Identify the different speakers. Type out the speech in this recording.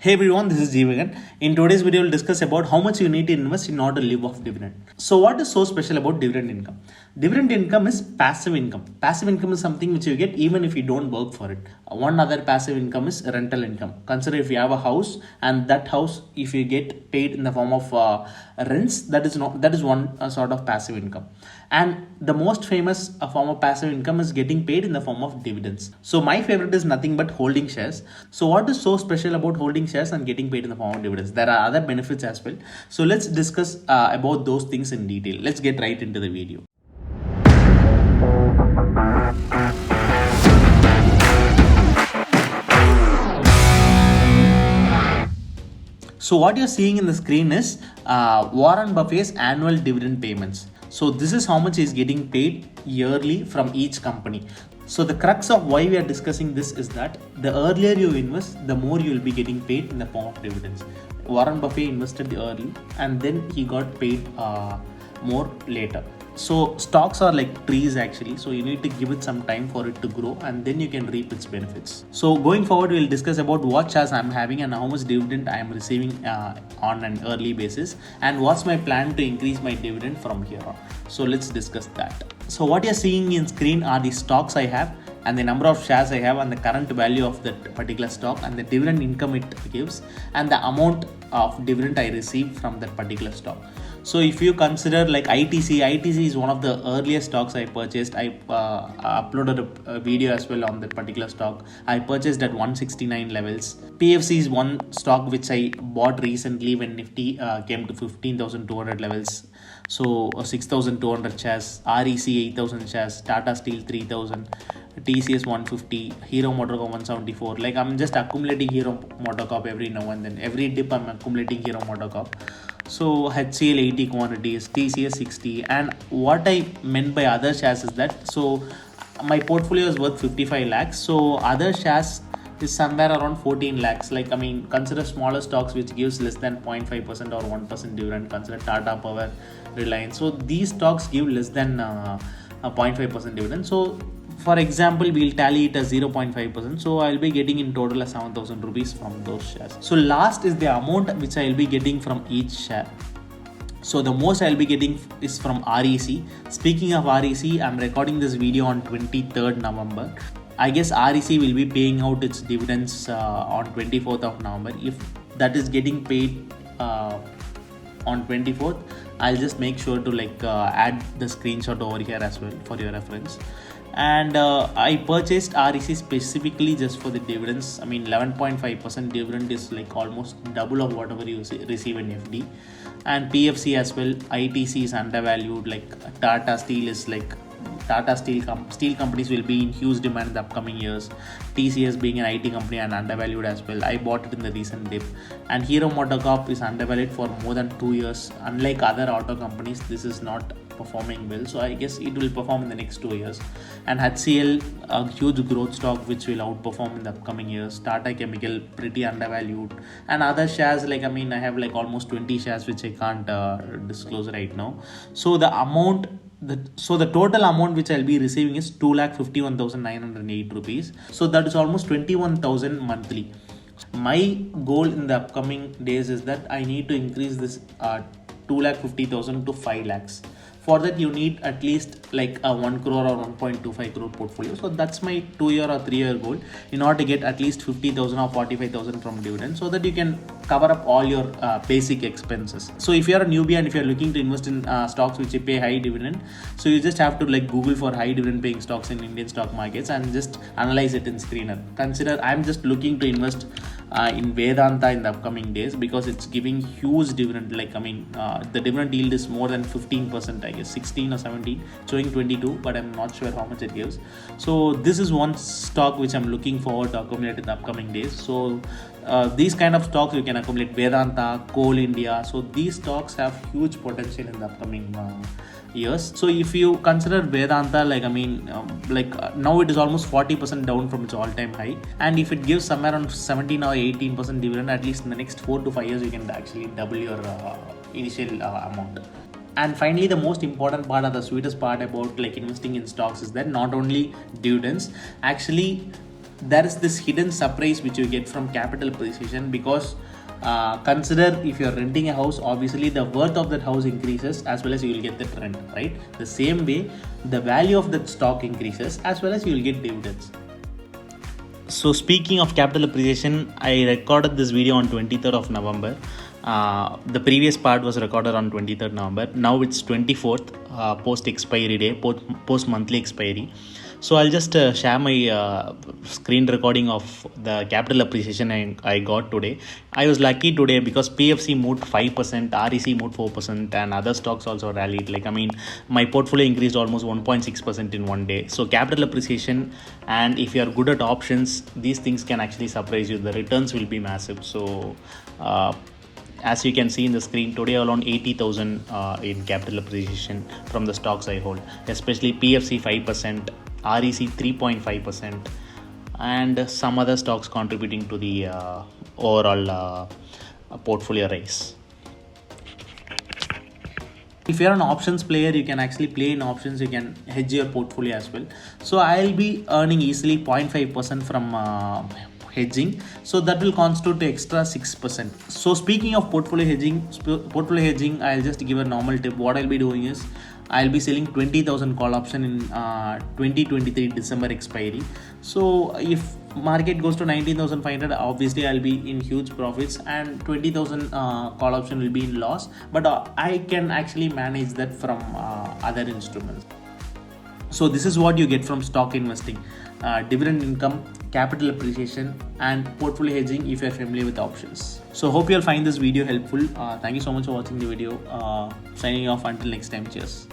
Speaker 1: Hey everyone, this is Jeevakan. In today's video, we'll discuss about how much you need to invest in order to live off dividend. So, what is so special about dividend income? Dividend income is passive income. Passive income is something which you get even if you don't work for it. One other passive income is rental income. Consider if you have a house and that house, if you get paid in the form of rents, that is one sort of passive income. And the most famous form of passive income is getting paid in the form of dividends. So my favorite is nothing but holding shares. So what is so special about holding shares and getting paid in the form of dividends? There are other benefits as well. So let's discuss about those things in detail. Let's get right into the video. So what you're seeing in the screen is Warren Buffett's annual dividend payments. So this is how much is getting paid yearly from each company. So the crux of why we are discussing this is that the earlier you invest, the more you will be getting paid in the form of dividends. Warren Buffett invested early and then he got paid more later. So stocks are like trees actually, so you need to give it some time for it to grow and then you can reap its benefits. So going forward, we'll discuss about what shares I'm having and how much dividend I am receiving on an early basis and what's my plan to increase my dividend from here on. So let's discuss that. So what you're seeing in screen are the stocks I have and the number of shares I have and the current value of that particular stock and the dividend income it gives and the amount of dividend I receive from that particular stock. So if you consider like ITC is one of the earliest stocks I purchased. I uploaded a video as well on that particular stock. I purchased at 169 levels. PFC is one stock which I bought recently when Nifty came to 15,200 levels. So 6,200 shares, REC 8,000 shares, Tata Steel 3,000, TCS 150, Hero MotoCorp 174. Like I'm just accumulating Hero MotoCorp every now and then. Every dip I'm accumulating Hero MotoCorp. So HCL 80 quantities, TCS 60. And what I meant by other shares is that so my portfolio is worth 55 lakhs. So other shares is somewhere around 14 lakhs. Like, I mean, consider smaller stocks which gives less than 0.5% or 1% dividend. Consider Tata Power, Reliance. So these stocks give less than a 0.5% dividend. So for example, we'll tally it as 0.5%. So I'll be getting in total 7,000 rupees from those shares. So last is the amount which I'll be getting from each share. So the most I'll be getting is from REC. Speaking of REC, I'm recording this video on 23rd November. I guess REC will be paying out its dividends on 24th of November. If that is getting paid on 24th, I'll just make sure to add the screenshot over here as well for your reference. And I purchased REC specifically just for the dividends. I mean 11.5% dividend is like almost double of whatever you receive in FD. And PFC as well. ITC is undervalued. Like Tata Steel is like Tata Steel companies will be in huge demand in the upcoming years. TCS being an IT company and undervalued as well. I bought it in the recent dip. And Hero MotoCorp is undervalued for more than 2 years. Unlike other auto companies, this is not performing well. So I guess it will perform in the next 2 years. And HCL, a huge growth stock which will outperform in the upcoming years. Tata Chemical, pretty undervalued. And other shares, I have like almost 20 shares which I can't disclose right now. So the total amount which I'll be receiving is 2,51,908 rupees. So that is almost 21,000 monthly. My goal in the upcoming days is that I need to increase this 2,50,000 to 5 lakhs. For that, you need at least like a 1 crore or 1.25 crore portfolio. So that's my 2-year or 3-year goal in order to get at least 50,000 or 45,000 from dividend so that you can cover up all your basic expenses. So if you're a newbie and if you're looking to invest in stocks which pay high dividend, so you just have to Google for high dividend paying stocks in Indian stock markets and just analyze it in screener. Consider I'm just looking to invest in Vedanta in the upcoming days because it's giving huge dividend. The dividend yield is more than 15%, I guess 16 or 17, showing 22, but I'm not sure how much it gives. So this is one stock which I'm looking forward to accumulate in the upcoming days. So these kind of stocks you can accumulate: Vedanta, Coal India. So these stocks have huge potential in the upcoming years. So if you consider Vedanta, now it is almost 40% down from its all-time high, and if it gives somewhere around 17 or 18% dividend, at least in the next 4 to 5 years you can actually double your initial amount. And finally, the most important part or the sweetest part about investing in stocks is that not only dividends, actually there is this hidden surprise which you get from capital appreciation, because consider if you're renting a house, obviously the worth of that house increases as well as you will get that rent, right? The same way the value of that stock increases as well as you will get dividends. So speaking of capital appreciation, I recorded this video on 23rd of November. The previous part was recorded on 23rd November. Now it's 24th, post expiry day, post monthly expiry. So I'll just share my screen recording of the capital appreciation I got today. I was lucky today because PFC moved 5%, REC moved 4%, and other stocks also rallied. My portfolio increased almost 1.6% in one day. So capital appreciation, and if you are good at options, these things can actually surprise you. The returns will be massive. So as you can see in the screen, today alone 80,000 in capital appreciation from the stocks I hold, especially PFC 5%, REC 3.5%, and some other stocks contributing to the overall portfolio rise. If you're an options player, you can actually play in options, you can hedge your portfolio as well. So I'll be earning easily 0.5% from hedging, so that will constitute the extra 6%. So speaking of portfolio hedging, I'll just give a normal tip. What I'll be doing is I'll be selling 20,000 call option in 2023 December expiry. So if market goes to 19,500, obviously I'll be in huge profits, and 20,000 call option will be in loss, but I can actually manage that from other instruments. So this is what you get from stock investing: dividend income, capital appreciation, and portfolio hedging if you're familiar with options. So hope you'll find this video helpful. Thank you so much for watching the video. Signing off until next time. Cheers.